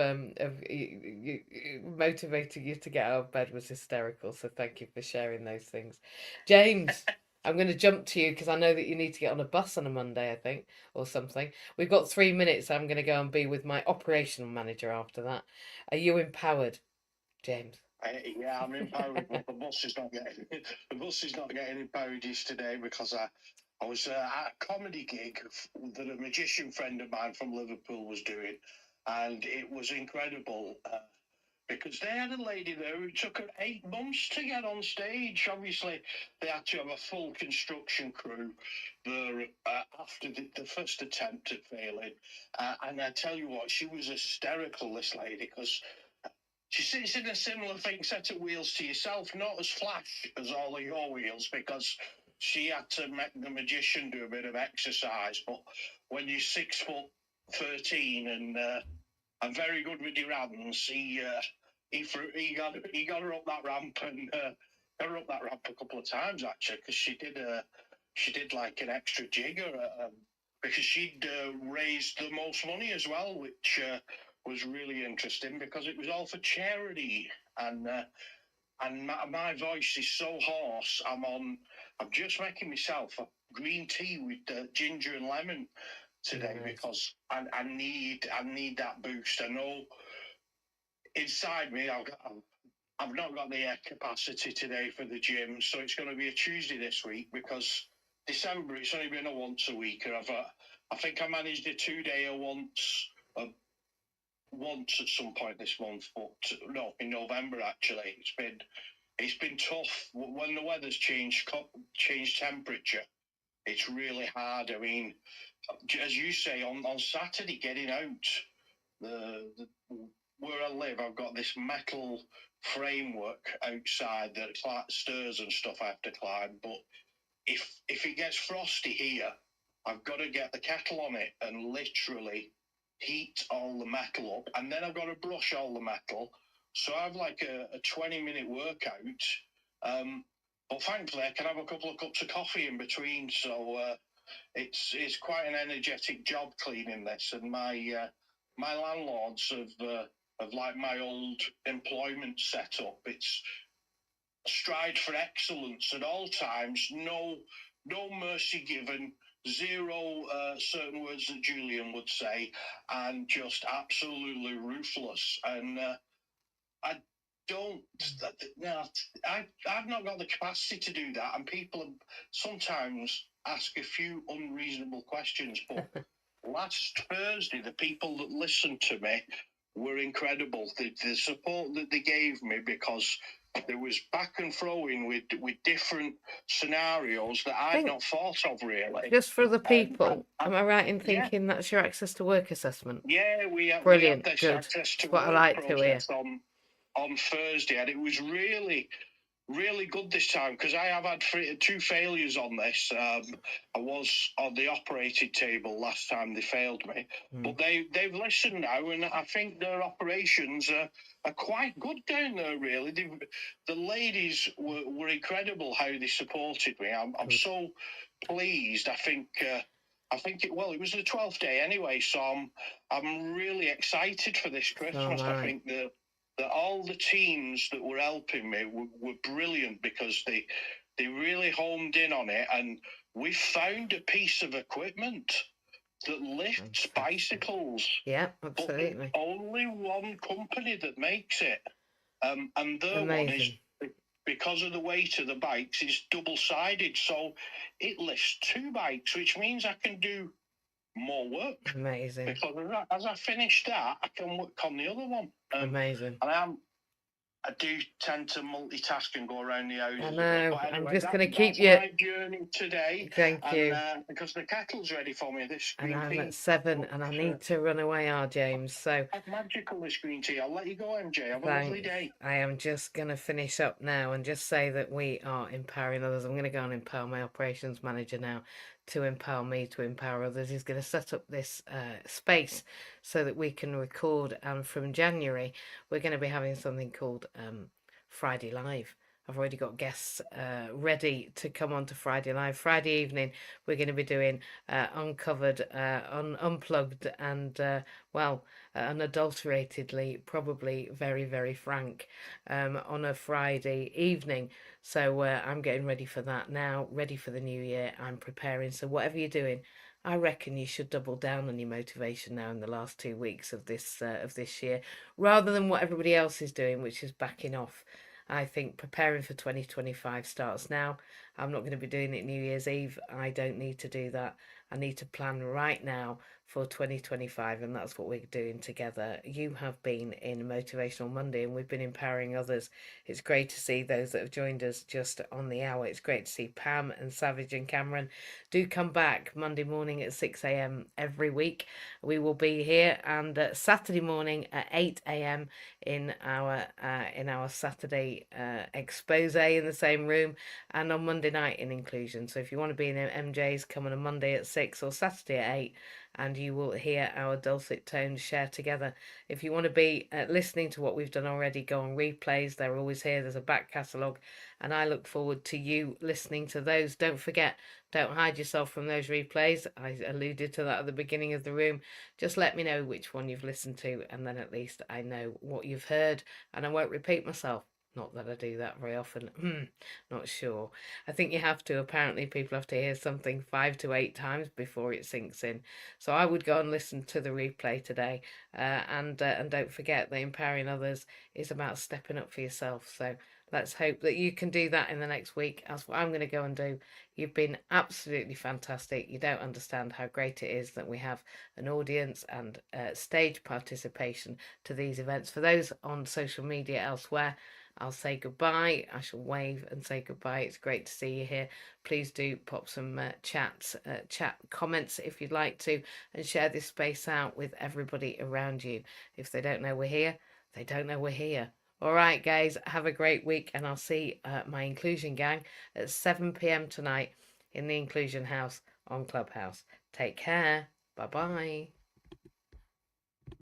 motivating you to get out of bed was hysterical. So thank you for sharing those things, James. I'm going to jump to you because I know that you need to get on a bus on a Monday, I think, or something. We've got 3 minutes. I'm going to go and be with my operational manager after that. Are you empowered, James? Yeah, I'm empowered, but the bus is not getting empowered today because I was at a comedy gig that a magician friend of mine from Liverpool was doing, and it was incredible. Because they had a lady there who took her 8 months to get on stage. Obviously, they had to have a full construction crew there after the first attempt at failing. And I tell you what, she was hysterical, this lady, because she sits in a similar set of wheels to yourself, not as flash as all of your wheels, because she had to make the magician do a bit of exercise. But when you're 6'13" and very good with your hands, he got her up that ramp and got her up that ramp a couple of times actually, because she did like an extra jigger because she'd raised the most money as well, which was really interesting because it was all for charity. And my voice is so hoarse. I'm just making myself a green tea with ginger and lemon today. Nice. Because I need that boost. I know inside me I've not got the capacity today for the gym, so it's going to be a Tuesday this week because December it's only been a once a week, and I think I managed a 2-day once at some point this month, but no, in November actually. It's been tough when the weather's changed temperature. It's really hard. I mean, as you say, on Saturday getting out, where I live, I've got this metal framework outside that stairs and stuff I have to climb. But if it gets frosty here, I've got to get the kettle on it and literally heat all the metal up, and then I've got to brush all the metal. So I have like a 20-minute workout. But thankfully, I can have a couple of cups of coffee in between. So it's quite an energetic job cleaning this, and my landlords have like my old employment setup. It's strive for excellence at all times. No mercy given. Zero certain words that Julian would say, and just absolutely ruthless. And I don't. No, I've not got the capacity to do that. And people sometimes ask a few unreasonable questions. But last Thursday, the people that listened to me were incredible. The support that they gave me, because there was back and throwing with different scenarios that I'd not thought of really. Just for the people, am I right in thinking that's your access to work assessment? Yeah, we have this Good. access to That's what work I like to hear. on Thursday, and it was really really good this time because I have had two failures on this. I was on the operated table last time they failed me, but they've listened now, and I think their operations are quite good down there. Really, the ladies were incredible how they supported me. I'm so pleased. I think it was the 12th day anyway, so I'm really excited for this Christmas. I think that all the teams that were helping me were brilliant because they really homed in on it, and we found a piece of equipment that lifts bicycles. Yeah, absolutely. But there's only one company that makes it, and their Amazing. one is, because of the weight of the bikes, is double-sided, so it lifts two bikes, which means I can do more work. Amazing. Because as I finish that, I can work on the other one. Amazing. And I do tend to multitask and go around the house. I know. But anyway, I'm just going to keep you. My journey today. Thank you. Because the kettle's ready for me. This green and I'm tea. at 7, and I need to run away, James. So That's magical, this green tea. I'll let you go, MJ. Have a lovely day. I am just going to finish up now and just say that we are empowering others. I'm going to go and empower my operations manager now to empower me to empower others. He's going to set up this space so that we can record, and from January we're going to be having something called Friday Live. I've already got guests ready to come on to Friday Live. Friday evening, we're going to be doing uncovered, unplugged, and, unadulteratedly, probably very, very frank, on a Friday evening. So I'm getting ready for that now, ready for the new year. I'm preparing. So whatever you're doing, I reckon you should double down on your motivation now in the last 2 weeks of this year, rather than what everybody else is doing, which is backing off. I think preparing for 2025 starts now. I'm not going to be doing it New Year's Eve. I don't need to do that. I need to plan right now for 2025, and that's what we're doing together. You have been in Motivational Monday, and we've been empowering others. It's great to see those that have joined us just on the hour. It's great to see Pam and Savage and Cameron. Do come back Monday morning at 6 a.m. every week. We will be here, and Saturday morning at 8 a.m. in our Saturday expose in the same room, and on Monday night in Inclusion. So if you want to be in MJ's, come on a Monday at 6 or Saturday at 8, and you will hear our dulcet tones share together. If you want to be listening to what we've done already, go on replays. They're always here. There's a back catalogue, and I look forward to you listening to those. Don't forget, don't hide yourself from those replays. I alluded to that at the beginning of the room. Just let me know which one you've listened to, and then at least I know what you've heard, and I won't repeat myself. Not that I do that very often. Not sure. I think you have to. Apparently, people have to hear something 5 to 8 times before it sinks in. So I would go and listen to the replay today. And don't forget that empowering others is about stepping up for yourself. So let's hope that you can do that in the next week. That's what I'm going to go and do. You've been absolutely fantastic. You don't understand how great it is that we have an audience and stage participation to these events. For those on social media elsewhere, I'll say goodbye. I shall wave and say goodbye. It's great to see you here. Please do pop some chat comments if you'd like to, and share this space out with everybody around you. If they don't know we're here, they don't know we're here. All right, guys, have a great week, and I'll see my Inclusion gang at 7 p.m. tonight in the Inclusion House on Clubhouse. Take care. Bye-bye.